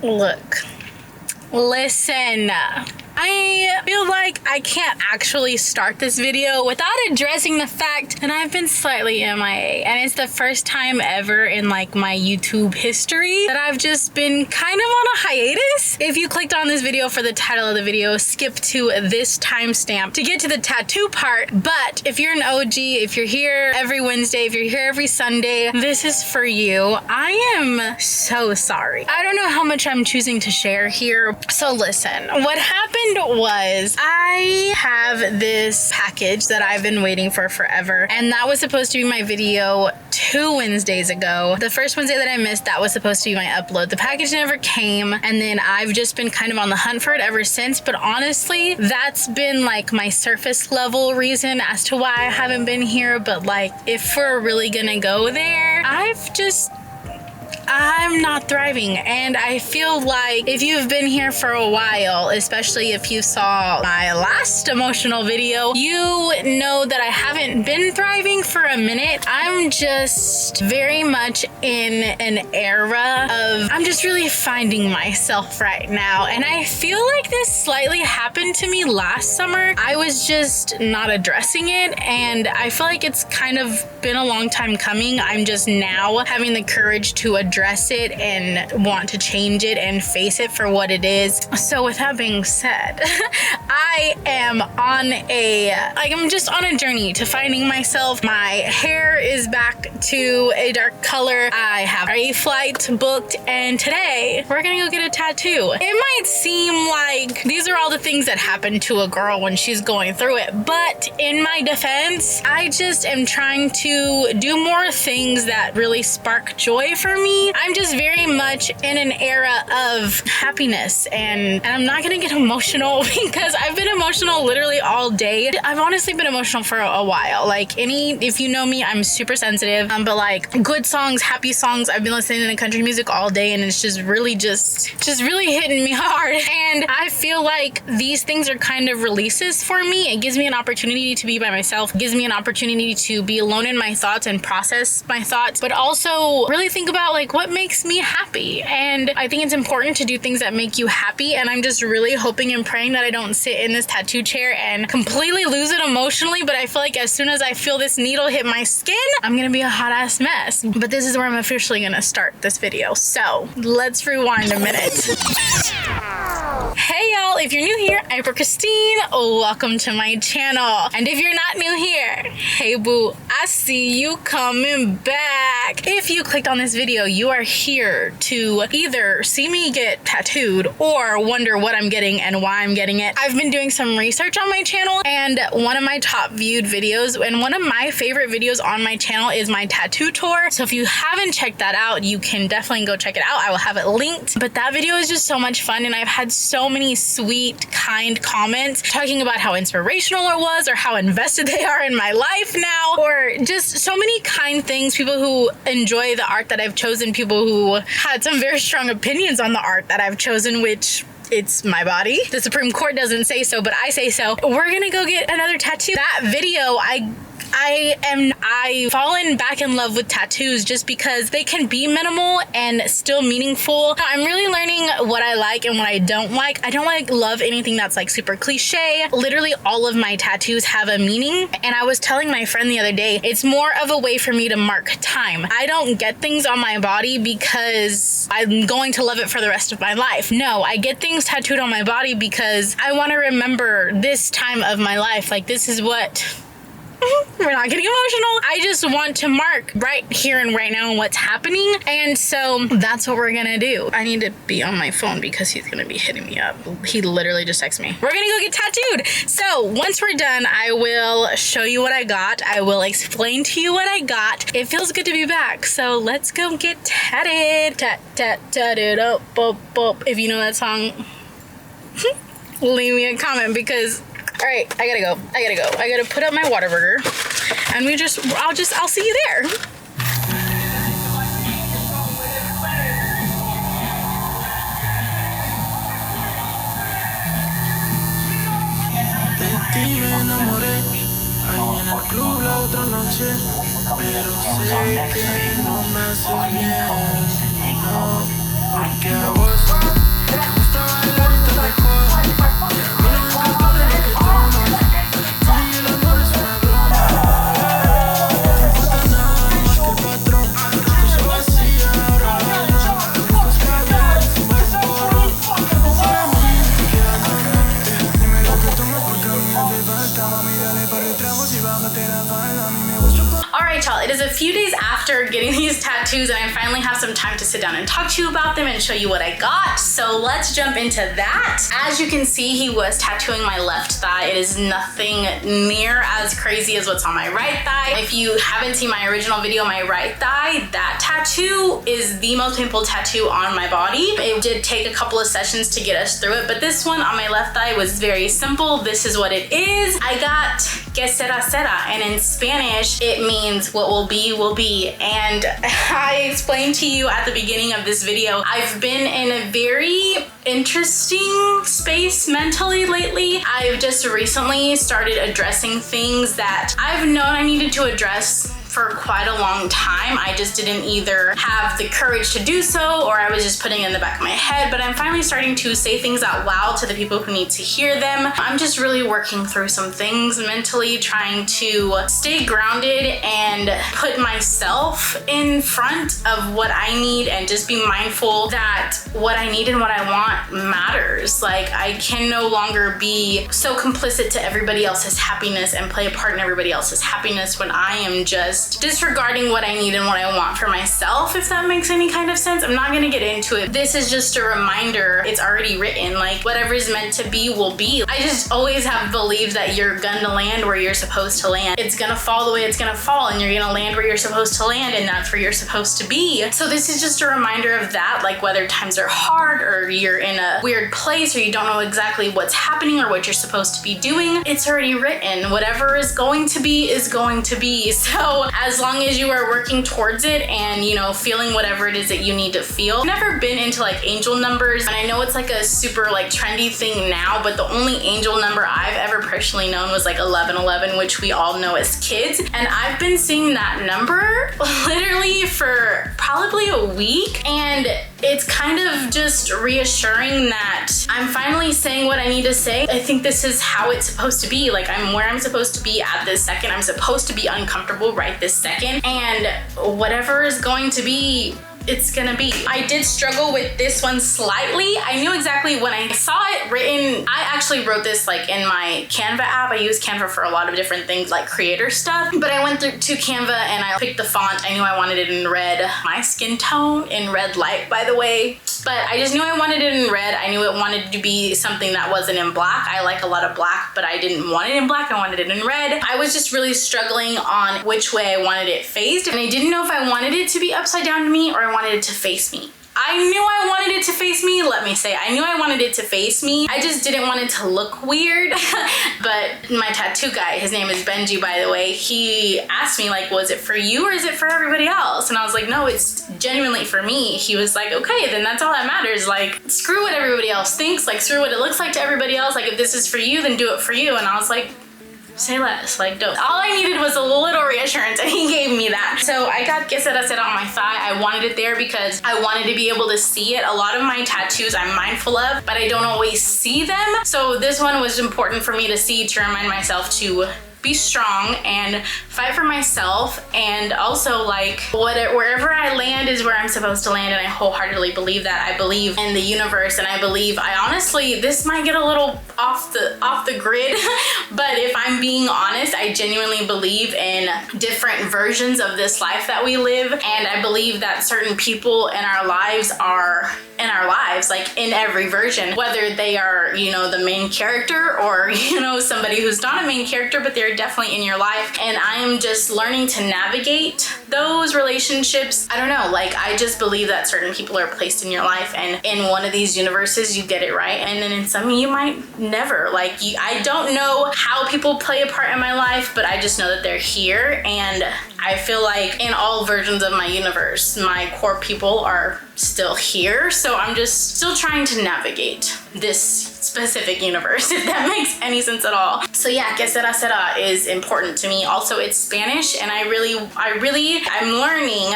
Look, listen. I feel like I can't actually start this video without addressing the fact that I've been slightly MIA, and it's the first time ever in like my YouTube history that I've just been kind of on a hiatus. If you clicked on this video for the title of the video, skip to this timestamp to get to the tattoo part. But if you're an OG, if you're here every Wednesday, if you're here every Sunday, this is for you. I am so sorry. I don't know how much I'm choosing to share here. So listen, what happened was I have this package that I've been waiting for forever, and that was supposed to be my video 2 Wednesdays ago. The first Wednesday that I missed, that was supposed to be my upload. The package never came, and then I've just been kind of on the hunt for it ever since. But honestly, that's been like my surface level reason as to why I haven't been here. But like, if we're really gonna go there, I'm not thriving, and I feel like if you've been here for a while, especially if you saw my last emotional video, you know that I haven't been thriving for a minute. I'm just very much in an era of I'm just really finding myself right now, and I feel like this slightly happened to me last summer. I was just not addressing it, and I feel like it's kind of been a long time coming. I'm just now having the courage to address it and want to change it and face it for what it is. So with that being said, I am on I'm just on a journey to finding myself. My hair is back to a dark color. I have a flight booked, and today we're gonna go get a tattoo. It might seem like these are all the things that happen to a girl when she's going through it, but in my defense, I just am trying to do more things that really spark joy for me. I'm just very much in an era of happiness, and I'm not gonna get emotional because I've been emotional literally all day. I've honestly been emotional for a while. Like if you know me, I'm super sensitive, but like good songs, happy songs, I've been listening to country music all day, and it's just really hitting me hard. And I feel like these things are kind of releases for me. It gives me an opportunity to be by myself, gives me an opportunity to be alone in my thoughts and process my thoughts, but also really think about like what makes me happy. And I think it's important to do things that make you happy, and I'm just really hoping and praying that I don't sit in this tattoo chair and completely lose it emotionally. But I feel like as soon as I feel this needle hit my skin, I'm gonna be a hot ass mess. But this is where I'm officially gonna start this video, so let's rewind a minute. Hey y'all, if you're new here, April.Kristine, welcome to my channel. And if you're not new here, hey boo, I see you coming back. If you clicked on this video, you are here to either see me get tattooed or wonder what I'm getting and why I'm getting it. I've been doing some research on my channel, and one of my top viewed videos and one of my favorite videos on my channel is my tattoo tour. So if you haven't checked that out, you can definitely go check it out. I will have it linked. But that video is just so much fun, and I've had so many sweet, kind comments talking about how inspirational it was, or how invested they are in my life now, or just so many kind things. People who enjoy the art that I've chosen, people who had some very strong opinions on the art that I've chosen, which it's my body. The Supreme Court doesn't say so, but I say so. We're gonna go get another tattoo. That video, I've fallen back in love with tattoos just because they can be minimal and still meaningful. I'm really learning what I like and what I don't like. I don't love anything that's like super cliche. Literally all of my tattoos have a meaning. And I was telling my friend the other day, it's more of a way for me to mark time. I don't get things on my body because I'm going to love it for the rest of my life. No, I get things tattooed on my body because I want to remember this time of my life. Like, this is what... We're not getting emotional. I just want to mark right here and right now what's happening. And so that's what we're gonna do. I need to be on my phone because he's gonna be hitting me up. He literally just texted me. We're gonna go get tattooed. So once we're done, I will show you what I got. I will explain to you what I got. It feels good to be back. So let's go get tatted. Tatted up, up. If you know that song, leave me a comment because all right, I gotta go. I gotta put up my Whataburger, and I'll see you there. De ti me enamoré, ahí en el club la otra noche, pero sé que no me hace bien, no. Porque a vos te gusta bailar y te recuerdo. Y a mí no me encanta el reggaetón. Para mí el amor es una broma. No te importa nada más que el patrón. Tú sos vacía, ahora baila. Te buscas caviar y fumar un porro. Para mí ni siquiera nada. Dime lo que tomas porque a mí me hace falta. Mami, dale par de tragos y bájate la falda. A mí me gusta. Alright y'all, it is a few days after getting these tattoos and I finally have some time to sit down and talk to you about them and show you what I got. So let's jump into that. As you can see, he was tattooing my left thigh. It is nothing near as crazy as what's on my right thigh. If you haven't seen my original video, my right thigh, that tattoo is the most painful tattoo on my body. It did take a couple of sessions to get us through it, but this one on my left thigh was very simple. This is what it is. I got que sera, sera, and in Spanish, it means what will be, will be. And I explained to you at the beginning of this video, I've been in a very interesting space mentally lately. I've just recently started addressing things that I've known I needed to address for quite a long time. I just didn't either have the courage to do so or I was just putting it in the back of my head, but I'm finally starting to say things out loud to the people who need to hear them. I'm just really working through some things mentally, trying to stay grounded and put myself in front of what I need and just be mindful that what I need and what I want matters. Like, I can no longer be so complicit to everybody else's happiness and play a part in everybody else's happiness when I am just disregarding what I need and what I want for myself, if that makes any kind of sense. I'm not gonna get into it. This is just a reminder. It's already written. Like, whatever's meant to be will be. I just always have believed that you're gonna land where you're supposed to land. It's gonna fall the way it's gonna fall and you're gonna land where you're supposed to land and that's where you're supposed to be. So this is just a reminder of that, like whether times are hard or you're in a weird place or you don't know exactly what's happening or what you're supposed to be doing, it's already written. Whatever is going to be is going to be. So as long as you are working towards it and, you know, feeling whatever it is that you need to feel. I've never been into like angel numbers, and I know it's like a super like trendy thing now, but the only angel number I've ever personally known was like 1111, which we all know as kids. And I've been seeing that number literally for probably a week, and it's kind of just reassuring that I'm finally saying what I need to say. I think this is how it's supposed to be. Like, I'm where I'm supposed to be at this second. I'm supposed to be uncomfortable right this second, and whatever is going to be, it's gonna be. I did struggle with this one slightly. I knew exactly when I saw it written. I actually wrote this like in my Canva app. I use Canva for a lot of different things like creator stuff, but I went to Canva and I picked the font. I knew I wanted it in red. My skin tone in red light, by the way. But I just knew I wanted it in red. I knew it wanted to be something that wasn't in black. I like a lot of black, but I didn't want it in black. I wanted it in red. I was just really struggling on which way I wanted it faced. And I didn't know if I wanted it to be upside down to me or I wanted it to face me. I knew I wanted it to face me. Let me say, I knew I wanted it to face me. I just didn't want it to look weird. But my tattoo guy, his name is Benji, by the way, he asked me like, was it for you or is it for everybody else? And I was like, no, it's genuinely for me. He was like, okay, then that's all that matters. Like, screw what everybody else thinks. Like, screw what it looks like to everybody else. Like, if this is for you, then do it for you. And I was like, say less, like don't. All I needed was a little reassurance and he gave me that. So I got que sera sera on my thigh. I wanted it there because I wanted to be able to see it. A lot of my tattoos I'm mindful of, but I don't always see them. So this one was important for me to see, to remind myself to be strong and fight for myself, and also like wherever I land is where I'm supposed to land, and I wholeheartedly believe that. I believe in the universe, and I honestly, this might get a little off the grid, but if I'm being honest, I genuinely believe in different versions of this life that we live, and I believe that certain people in our lives are in our lives, like in every version, whether they are, you know, the main character or, you know, somebody who's not a main character, but they're definitely in your life. And I am just learning to navigate those relationships. I don't know, like I just believe that certain people are placed in your life, and in one of these universes you get it right, and then in some you might never. Like I don't know how people play a part in my life, but I just know that they're here, and I feel like in all versions of my universe, my core people are still here. So I'm just still trying to navigate this specific universe, if that makes any sense at all. So yeah, que sera sera is important to me. Also, it's Spanish, and I'm learning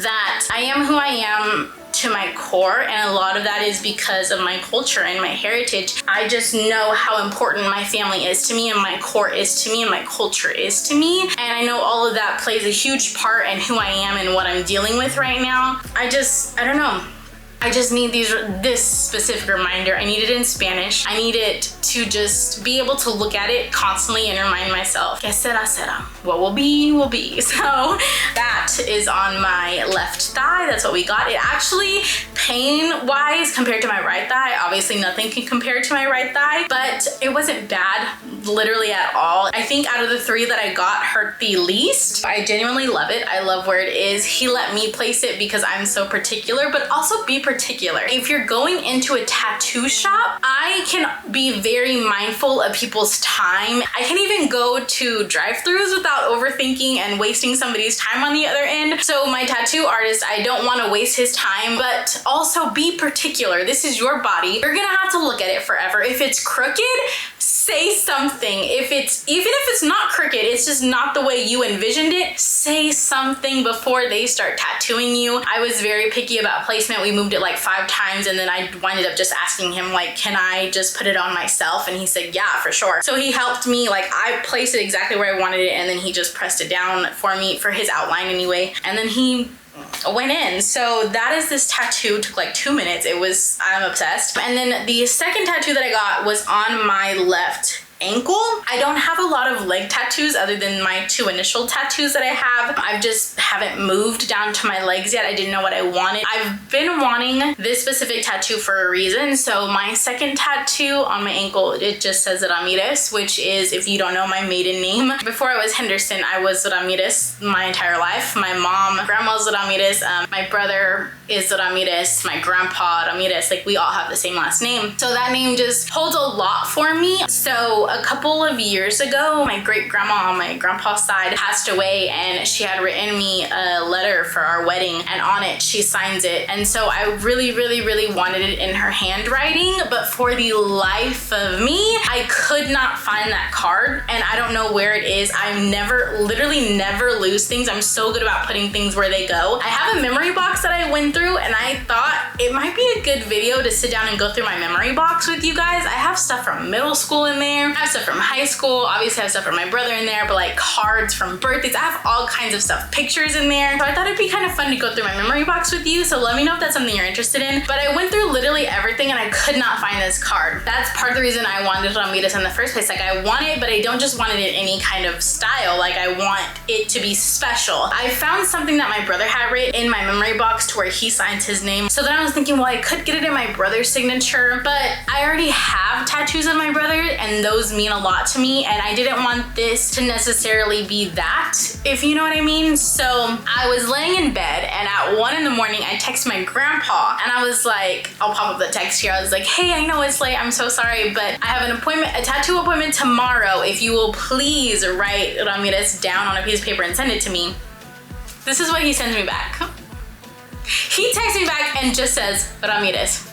that I am who I am to my core, and a lot of that is because of my culture and my heritage. I just know how important my family is to me, and my core is to me, and my culture is to me. And I know all of that plays a huge part in who I am and what I'm dealing with right now. I don't know. I just need this specific reminder. I need it in Spanish. I need it to just be able to look at it constantly and remind myself, que sera, sera. What will be, will be. So that is on my left thigh. That's what we got. It actually, pain-wise, compared to my right thigh, obviously nothing can compare to my right thigh, but it wasn't bad, literally at all. I think out of the 3 that I got, hurt the least. I genuinely love it. I love where it is. He let me place it because I'm so particular, but also be particular. If you're going into a tattoo shop, I can be very mindful of people's time. I can even go to drive-thrus without overthinking and wasting somebody's time on the other end. So my tattoo artist, I don't want to waste his time, but also be particular. This is your body. You're gonna have to look at it forever. If it's crooked, say something. Even if it's not crooked, it's just not the way you envisioned it, say something before they start tattooing you. I was very picky about placement. We moved it like 5 times, and then I winded up just asking him, like, can I just put it on myself? And he said, yeah, for sure. So he helped me, like, I placed it exactly where I wanted it, and then he just pressed it down for me, for his outline anyway, and then he went in. So that is this tattoo. Took like 2 minutes. I'm obsessed. And then the second tattoo that I got was on my left ankle. I don't have a lot of leg tattoos other than my 2 initial tattoos that I have. I just haven't moved down to my legs yet. I didn't know what I wanted. I've been wanting this specific tattoo for a reason. So my second tattoo on my ankle, it just says Ramirez, which is, if you don't know, my maiden name. Before I was Henderson, I was Ramirez my entire life. My mom, grandma's Ramirez. My brother is Ramirez. My grandpa Ramirez. Like, we all have the same last name. So that name just holds a lot for me. So a couple of years ago, my great grandma on my grandpa's side passed away, and she had written me a letter for our wedding, and on it she signs it. And so I really wanted it in her handwriting, but for the life of me, I could not find that card, and I don't know where it is. I literally never lose things. I'm so good about putting things where they go. I have a memory box that I went through, and I thought it might be a good video to sit down and go through my memory box with you guys. I have stuff from middle school in there. I have stuff from high school. Obviously I have stuff from my brother in there, but like cards from birthdays. I have all kinds of stuff, pictures in there. So I thought it'd be kind of fun to go through my memory box with you. So let me know if that's something you're interested in. But I went through literally everything, and I could not find this card. That's part of the reason I wanted Ramirez in the first place. Like, I want it, but I don't just want it in any kind of style. Like, I want it to be special. I found something that my brother had written in my memory box to where he signs his name. So then I was thinking, well, I could get it in my brother's signature, but I already have tattoos of my brother, and those mean a lot to me, and I didn't want this to necessarily be that, if you know what I mean. So I was laying in bed, and at 1 in the morning I texted my grandpa, and I was like, I'll pop up the text here. I was like, hey, I know it's late, I'm so sorry, but I have an appointment, a tattoo appointment tomorrow. If you will please write Ramirez down on a piece of paper and send it to me. This is what he sends me back. He texts me back and just says, Ramirez.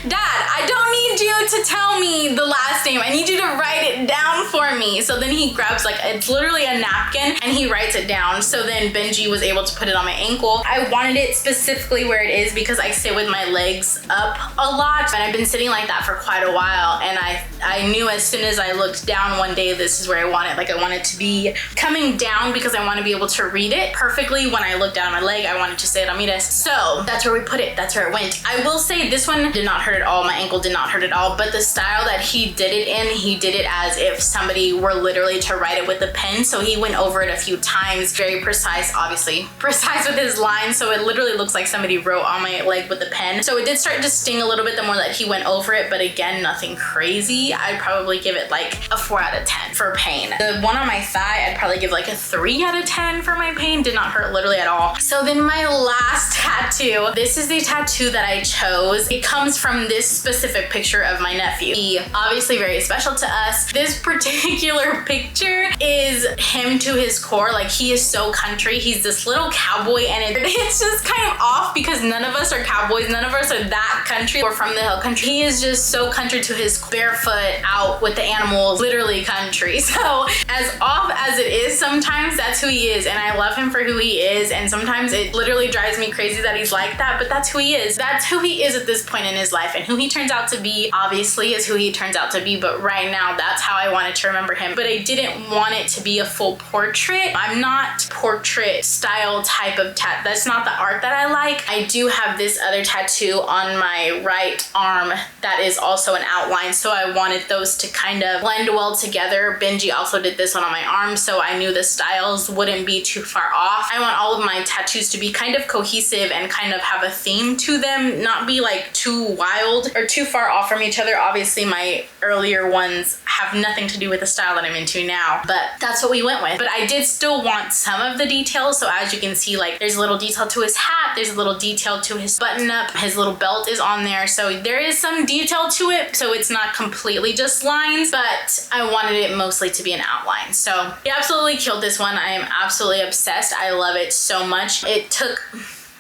Dad, I don't need you to tell me the last name. I need you to write it down for me. So then he grabs, like, it's literally a napkin, and he writes it down. So then Benji was able to put it on my ankle. I wanted it specifically where it is because I sit with my legs up a lot, and I've been sitting like that for quite a while. And I knew as soon as I looked down one day, this is where I want it. Like, I want it to be coming down because I want to be able to read it perfectly. When I looked down at my leg, I wanted to say Ramirez. So that's where we put it. That's where it went. I will say this one did not hurt at all. My ankle did not hurt at all, but the style that he did it in, he did it as if somebody were literally to write it with a pen. So he went over it a few times, very precise, obviously precise with his lines. So it literally looks like somebody wrote on my leg with a pen. So it did start to sting a little bit the more that he went over it, but again, nothing crazy. I'd probably give it like a 4 out of 10 for pain. The one on my thigh, I'd probably give like a 3 out of 10 for my pain. Did not hurt literally at all. So then my last tattoo, this is the tattoo that I chose. It comes from this specific picture of my nephew. He obviously very special to us. This particular particular picture is him to his core. Like, he is so country. He's this little cowboy, and it's just kind of off because none of us are cowboys. None of us are that country. We're from the hill country. He is just so country to his barefoot out with the animals, literally country. So as off as it is, sometimes that's who he is, and I love him for who he is, and sometimes it literally drives me crazy that he's like that, but that's who he is. That's who he is at this point in his life, and who he turns out to be obviously is who he turns out to be, but right now that's how I wanted to remember him. But I didn't want it to be a full portrait. I'm not portrait style type of tat. That's not the art that I like. I do have this other tattoo on my right arm that is also an outline, so I wanted those to kind of blend well together. Benji also did this one on my arm, so I knew the styles wouldn't be too far off. I want all of my tattoos to be kind of cohesive and kind of have a theme to them, not be like too wild or too far off from each other. Obviously my earlier ones have nothing to do with the style that I'm into now, but that's what we went with. But I did still want some of the details, so as you can see, like, there's a little detail to his hat, there's a little detail to his button up, his little belt is on there, so there is some detail to it, so it's not completely just lines, but I wanted it mostly to be an outline. So he absolutely killed this one. I am absolutely obsessed. I love it so much. It took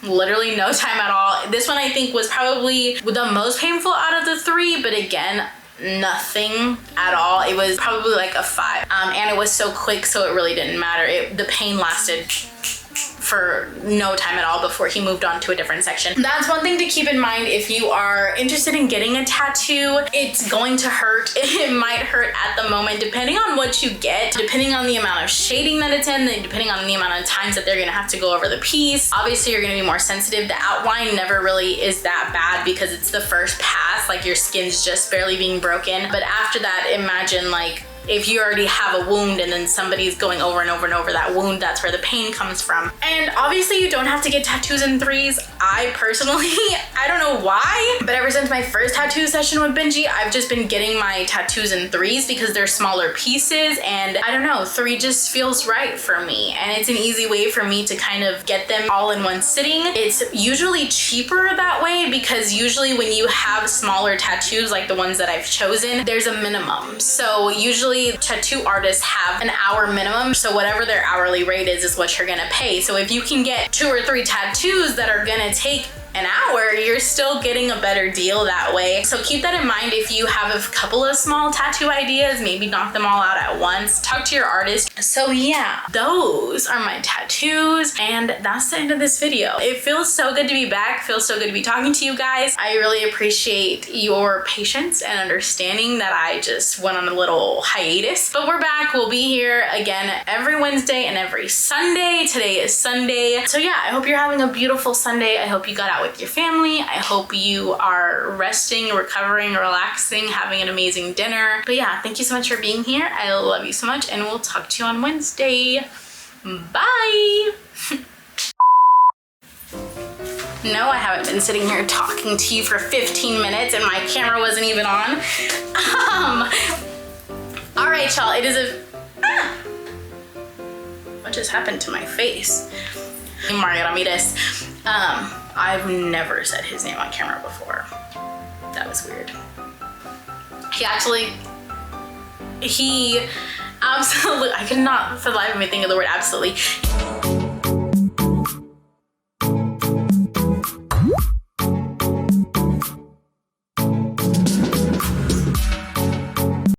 literally no time at all. This one I think was probably the most painful out of the three, but again, nothing at all. It was probably like a 5, and it was so quick, so it really didn't matter. The pain lasted for no time at all before he moved on to a different section. That's one thing to keep in mind if you are interested in getting a tattoo. It's going to hurt. It might hurt at the moment depending on what you get, depending on the amount of shading that it's in, depending on the amount of times that they're gonna have to go over the piece. Obviously you're gonna be more sensitive. The outline never really is that bad because it's the first pass, like your skin's just barely being broken. But after that, imagine like if you already have a wound and then somebody's going over and over and over that wound, that's where the pain comes from. And obviously you don't have to get tattoos in 3s. I personally, I don't know why, but ever since my first tattoo session with Benji, I've just been getting my tattoos in 3s because they're smaller pieces, and I don't know, 3 just feels right for me. And it's an easy way for me to kind of get them all in one sitting. It's usually cheaper that way because usually when you have smaller tattoos like the ones that I've chosen, there's a minimum. So usually tattoo artists have an hour minimum, so whatever their hourly rate is what you're gonna pay. So if you can get 2 or 3 tattoos that are gonna take an hour, you're still getting a better deal that way. So keep that in mind. If you have a couple of small tattoo ideas, maybe knock them all out at once. Talk to your artist. So yeah, those are my tattoos, and that's the end of this video. It feels so good to be back. Feels so good to be talking to you guys. I really appreciate your patience and understanding that I just went on a little hiatus, but we're back. We'll be here again every Wednesday and every Sunday. Today is Sunday. So yeah, I hope you're having a beautiful Sunday. I hope you got out with your family. I hope you are resting, recovering, relaxing, having an amazing dinner. But yeah, thank you so much for being here. I love you so much, and we'll talk to you on Wednesday. Bye. No, I haven't been sitting here talking to you for 15 minutes and my camera wasn't even on. All right, y'all, it is what just happened to my face? Ramirez. I've never said his name on camera before. That was weird. He absolutely, I could not for the life of me think of the word absolutely.